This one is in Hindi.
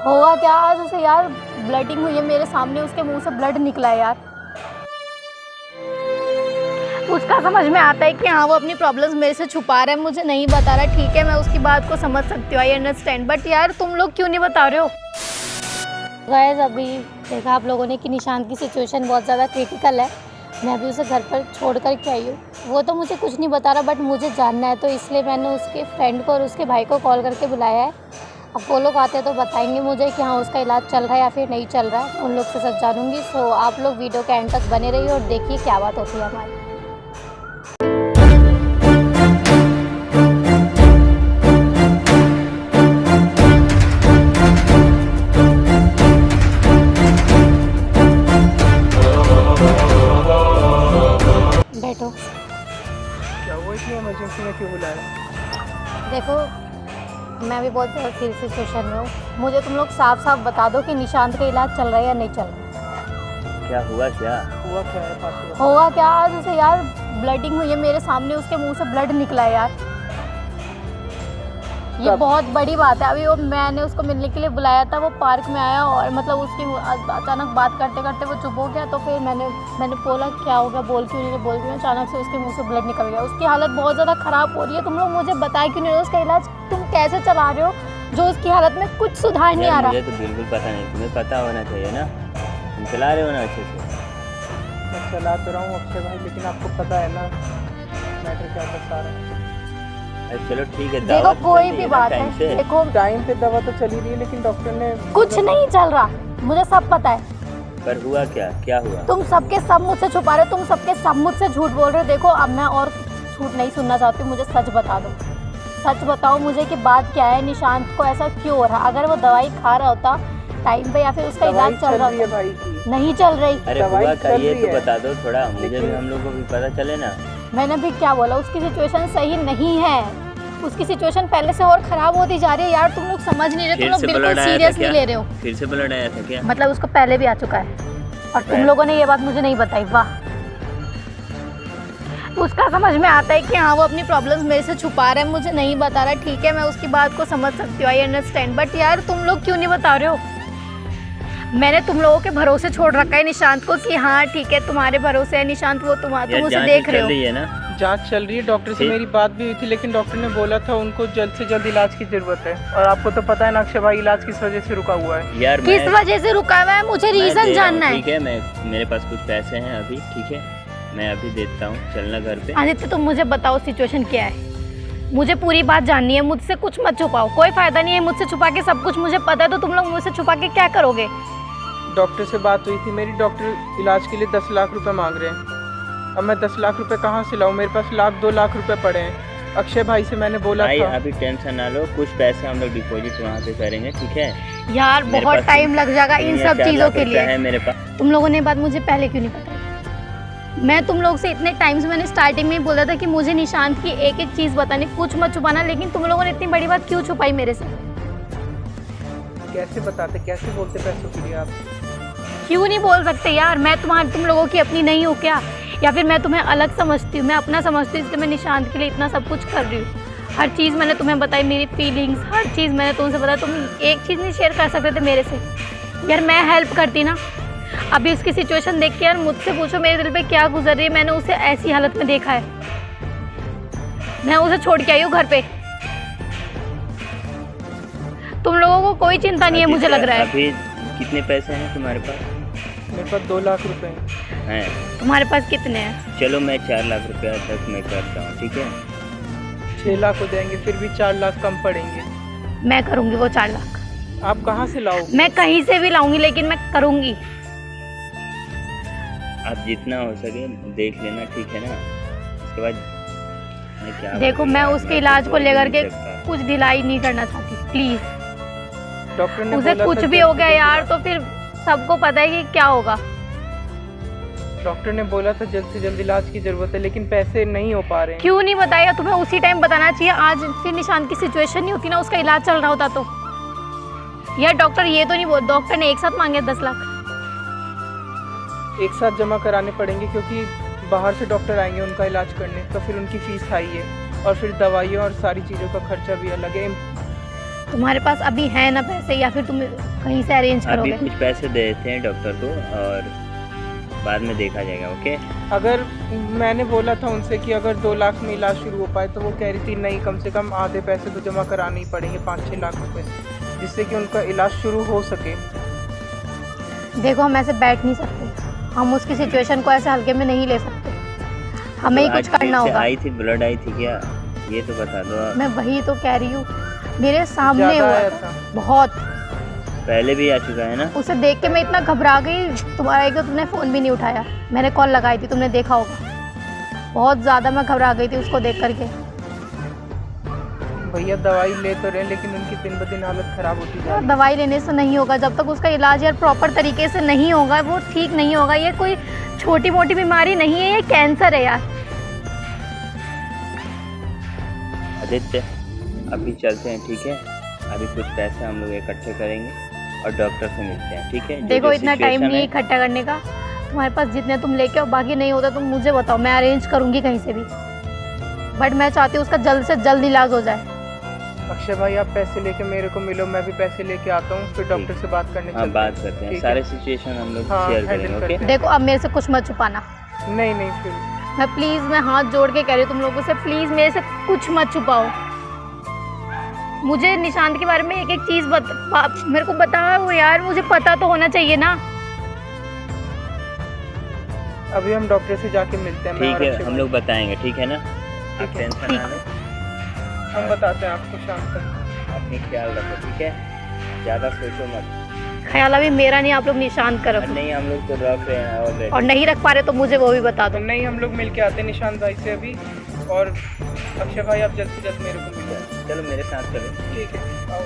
होगा क्या आज उसे यार, ब्लडिंग हुई है मेरे सामने, उसके मुंह से ब्लड निकला है यार। उसका समझ में आता है कि हाँ वो अपनी प्रॉब्लम्स मेरे से छुपा रहा है, मुझे नहीं बता रहा। ठीक है, मैं उसकी बात को समझ सकती हूँ, आई अंडरस्टैंड, बट यार तुम लोग क्यों नहीं बता रहे हो? गाइस अभी देखा आप लोगों ने कि निशांत की सिचुएशन बहुत ज़्यादा क्रिटिकल है। मैं अभी उसे घर पर छोड़ कर के आई हूँ। वो तो मुझे कुछ नहीं बता रहा, बट मुझे जानना है, तो इसलिए मैंने उसके फ्रेंड को और उसके भाई को कॉल करके बुलाया है। अब वो लोग आते तो बताएंगे मुझे कि हाँ उसका इलाज चल रहा है या फिर नहीं चल रहा है। उन लोग से सच जानूंगी। सो आप लोग वीडियो के एंड तक बने रहिए और देखिए क्या बात होती है हमारी। बैठो। क्या हुआ, इतनी इमरजेंसी में क्यों बुलाया? देखो मैं भी बहुत ज़्यादा सीरियस सिचुएशन में हूँ। मुझे तुम लोग साफ साफ बता दो कि निशांत का इलाज चल रहा है या नहीं चल रहा। क्या हुआ क्या है पापा? होगा क्या आज उसे यार, ब्लडिंग हुई है मेरे सामने, उसके मुंह से ब्लड निकला है यार। ये बहुत बड़ी बात है। अभी वो मैंने उसको मिलने के लिए बुलाया था, वो पार्क में आया और मतलब उसकी अचानक बात करते करते वो चुप हो गया। तो फिर मैंने बोला क्या हो गया, बोल क्यों नहीं, बोल क्यों नहीं। अचानक से उसके मुंह से ब्लड निकल गया। उसकी हालत बहुत ज़्यादा ख़राब हो रही है। तुम लोग मुझे बताए क्यों नहीं रहे, उसका इलाज तुम कैसे चला रहे हो जो उसकी हालत में कुछ सुधार नहीं आ रहा? मुझे तो बिल्कुल पता नहीं, तुम्हें पता होना चाहिए ना, तुम चला रहे हो ना अच्छे से। मैं चला तो रहा हूँ अक्षय भाई, लेकिन आपको पता है ना मैटर क्या बता रहा है। चलो ठीक है, देखो कोई भी बात है, देखो टाइम पे दवा तो चली रही है, लेकिन डॉक्टर ने कुछ नहीं चल रहा, मुझे सब पता है। पर हुआ क्या, क्या हुआ? तुम सबके सब मुझसे छुपा रहे हो, तुम सबके सब मुझसे झूठ बोल रहे हो। देखो अब मैं और झूठ नहीं सुनना चाहती हूँ, मुझे सच बता दो। सच बताओ मुझे कि बात क्या है, निशांत को ऐसा क्यों हो रहा? अगर वो दवाई खा रहा होता टाइम पे या फिर उसका इलाज चल रहा होता। भाई की नहीं चल रही। अरे हुआ क्या ये तो बता दो थोड़ा, मुझे भी, हम लोग को भी पता चले ना। मैंने भी क्या बोला, उसकी सिचुएशन सही नहीं है। उसकी सिचुएशन पहले से और खराब होती जा रही है यार। तुम लोग समझ नहीं रहे, तुम लोग बिल्कुल सीरियस नहीं ले रहे हो। फिर से ब्लड आया था क्या? मतलब उसको पहले भी आ चुका है और तुम लोगों ने ये बात मुझे नहीं बताई। वाह, उसका समझ में आता है कि हाँ वो अपनी प्रॉब्लम्स मेरे से छुपा रहा है, मुझे नहीं बता रहा। ठीक है, मैं उसकी बात को समझ सकती हूँ, आई अंडरस्टैंड, बट यार तुम लोग क्यों नहीं बता रहे हो? मैंने तुम लोगों के भरोसे छोड़ रखा है निशांत को कि हाँ ठीक है तुम्हारे भरोसे है निशांत, वो तुम उसे देख रहे हो ना। जांच चल रही है, डॉक्टर से मेरी बात भी हुई थी, लेकिन डॉक्टर ने बोला था उनको जल्द से जल्द इलाज की जरूरत है। और आपको तो पता है ना अक्षय भाई, इलाज किस वजह से रुका हुआ है। यार किस वजह से रुका हुआ है, मुझे रीजन जानना है। ठीक है, मेरे पास कुछ पैसे हैं अभी, ठीक है मैं अभी देता हूँ, चलना घर पे। आदित्य तुम मुझे बताओ सिचुएशन क्या है, मुझे पूरी बात जाननी है। मुझसे कुछ मत छुपाओ, कोई फायदा नहीं है मुझसे छुपा के, सब कुछ मुझे पता है। तो तुम लोग मुझसे छुपा के क्या करोगे? डॉक्टर से बात हुई थी मेरी, डॉक्टर इलाज के लिए 10 लाख रुपए मांग रहे हैं। अब मैं 10 लाख रुपए कहाँ से लाऊं? मेरे पास 1-2 लाख रुपए पड़े हैं। अक्षय भाई से मैंने बोला भाई था। अभी टेंशन ना लो, कुछ पैसे हम लोग डिपॉजिट वहाँ पे करेंगे, ठीक है यार बहुत टाइम लग जाएगा इन सब चीज़ों के लिए। है मेरे पास। तुम लोगों ने बात मुझे पहले क्यों नहीं बताई? मैं तुम लोग से इतने टाइम से मैंने स्टार्टिंग में ही बोला था कि मुझे निशांत की एक एक चीज़ बतानी, कुछ मत छुपाना, लेकिन तुम लोगों ने इतनी बड़ी बात क्यों छुपाई मेरे से? कैसे बताते, कैसे बोलते पैसों के लिए आप? क्यों नहीं बोल सकते यार? मैं तुम लोगों की अपनी नहीं हूँ क्या? या फिर मैं तुम्हें अलग समझती हूँ? मैं अपना समझती हूँ, इसलिए मैं निशांत के लिए इतना सब कुछ कर रही हूँ। हर चीज़ मैंने तुम्हें बताई, मेरी फीलिंग्स, हर चीज़ मैंने तुमसे बताया। तुम एक चीज़ नहीं शेयर कर सकते थे मेरे से? यार मैं हेल्प करती ना। अभी उसकी सिचुएशन देख के यार मुझसे पूछो मेरे दिल पे क्या गुजर रही है। मैंने उसे ऐसी हालत में देखा है, मैं उसे छोड़ के आई हूँ घर पे। तुम लोगों को कोई चिंता नहीं है मुझे लग रहा है। अभी कितने पैसे हैं तुम्हारे पास? मेरे पास 2 लाख रुपए हैं। तुम्हारे पास कितने हैं? चलो मैं 4 लाख रुपया तक मैं करता हूँ, ठीक है? 6 लाख हो जाएंगे, फिर भी 4 लाख कम पड़ेंगे। मैं करूँगी वो 4 लाख। आप कहाँ से लाओगे? मैं कहीं से भी लाऊंगी, लेकिन मैं करूँगी। आप जितना हो सके देख लेना, ठीक है ना? उसके बाद मैं क्या देखो मैं उसके इलाज को लेकर के कुछ ढिलाई नहीं करना चाहती, प्लीज। डॉक्टर ने उसे कुछ भी हो गया यार तो फिर सबको पता है कि क्या होगा। डॉक्टर ने बोला था जल्द से जल्द इलाज की जरूरत है, लेकिन पैसे नहीं हो पा रहे हैं। क्यों नहीं बताया? तुम्हें उसी टाइम बताना चाहिए। आज फिर निशांत की सिचुएशन नहीं होती ना, उसका इलाज चल रहा होता तो। यार डॉक्टर ये तो नहीं बोल, डॉक्टर ने एक साथ मांगे 10 लाख। एक साथ जमा कराने पड़ेंगे, क्योंकि बाहर से डॉक्टर आएंगे उनका इलाज करने, तो फिर उनकी फीस हाई है और फिर दवाइयों और सारी चीज़ों का खर्चा भी अलग है। तुम्हारे पास अभी है ना पैसे, या फिर तुम कहीं से अरेंज अभी करोगे? कुछ पैसे दे देते हैं डॉक्टर को और बाद में देखा जाएगा। ओके, अगर मैंने बोला था उनसे कि अगर 2 लाख में इलाज शुरू हो पाए, तो वो कह रही थी नहीं, कम से कम आधे पैसे तो जमा कराने ही पड़ेंगे, 5-6 लाख रुपए, जिससे कि उनका इलाज शुरू हो सके। देखो हम ऐसे बैठ नहीं सकते, हम उसकी सिचुएशन को ऐसे हल्के में नहीं ले सकते, हमें ही तो कुछ आज करना से होगा। आई थी, ब्लड आई थी क्या, ये तो बता दो आप। मैं वही तो कह रही हूँ, मेरे सामने ज़्यादा हुआ आया था। था। बहुत, पहले भी आ चुका है ना। उसे देख के मैं इतना घबरा गई, तुम्हारा एक तो तुमने फ़ोन भी नहीं उठाया, मैंने कॉल लगाई थी, तुमने देखा होगा। बहुत ज़्यादा मैं घबरा गई थी उसको देख करके। भैया दवाई ले तो रहे, लेकिन उनकी दिन ब दिन हालत ख़राब होती जा रही है। दवाई लेने से नहीं होगा, जब तक उसका इलाज यार प्रॉपर तरीके से नहीं होगा वो ठीक नहीं होगा। ये कोई छोटी मोटी बीमारी नहीं है, ये कैंसर है यार। आदित्य अभी चलते हैं, ठीक है। अभी कुछ पैसे हम लोग इकट्ठे करेंगे और डॉक्टर से मिलते हैं, ठीक है। देखो इतना टाइम नहीं है इकट्ठा करने का, तुम्हारे पास जितने तुम लेके आओ, बाकी नहीं होता तुम मुझे बताओ, मैं अरेंज करूँगी कहीं से भी, बट मैं चाहती हूँ उसका जल्द से जल्द इलाज हो जाए। अक्षय भाई आप पैसे लेके मेरे को मिलो, मैं भी पैसे लेके आता हूँ, फिर डॉक्टर से बात करने हाँ, चलते बात हैं। करते हैं, ठीक सारे है। सिचुएशन हम लोग हाँ, शेयर handle करेंगे। करते ओके, हैं। देखो अब मेरे से कुछ मत छुपाना, नहीं फिर मैं प्लीज़, मैं हाथ जोड़ के कह रही हूँ तुम लोगों से, प्लीज़ मेरे से कुछ मत छुपाओ। मुझे निशांत के बारे में एक एक चीज़ मेरे को बताओ यार, मुझे पता तो होना चाहिए ना। अभी हम डॉक्टर से जाके मिलते हैं। मैं ठीक और है, अक्षय हम भाई। लोग बताएंगे, ठीक है ना। आप ठीक है। टेंशन ना लें, हम बताते हैं आपको शाम तक। अपनी ख्याल रखो, ठीक है। ज़्यादा सोचो मत। ख्याल अभी मेरा नहीं, आप लोग निशांत का रखो, नहीं, हम लोग तो रख रहे हैं ऑलरेडी। और नहीं रख पा रहे तो मुझे वो भी बता तो दो। नहीं, हम लोग मिलके आते हैं निशांत भाई से अभी, और अक्षय भाई आप जल्द से जल्द मेरे को मिल जाए। चलो मेरे साथ चलो। ठीक है, आओ।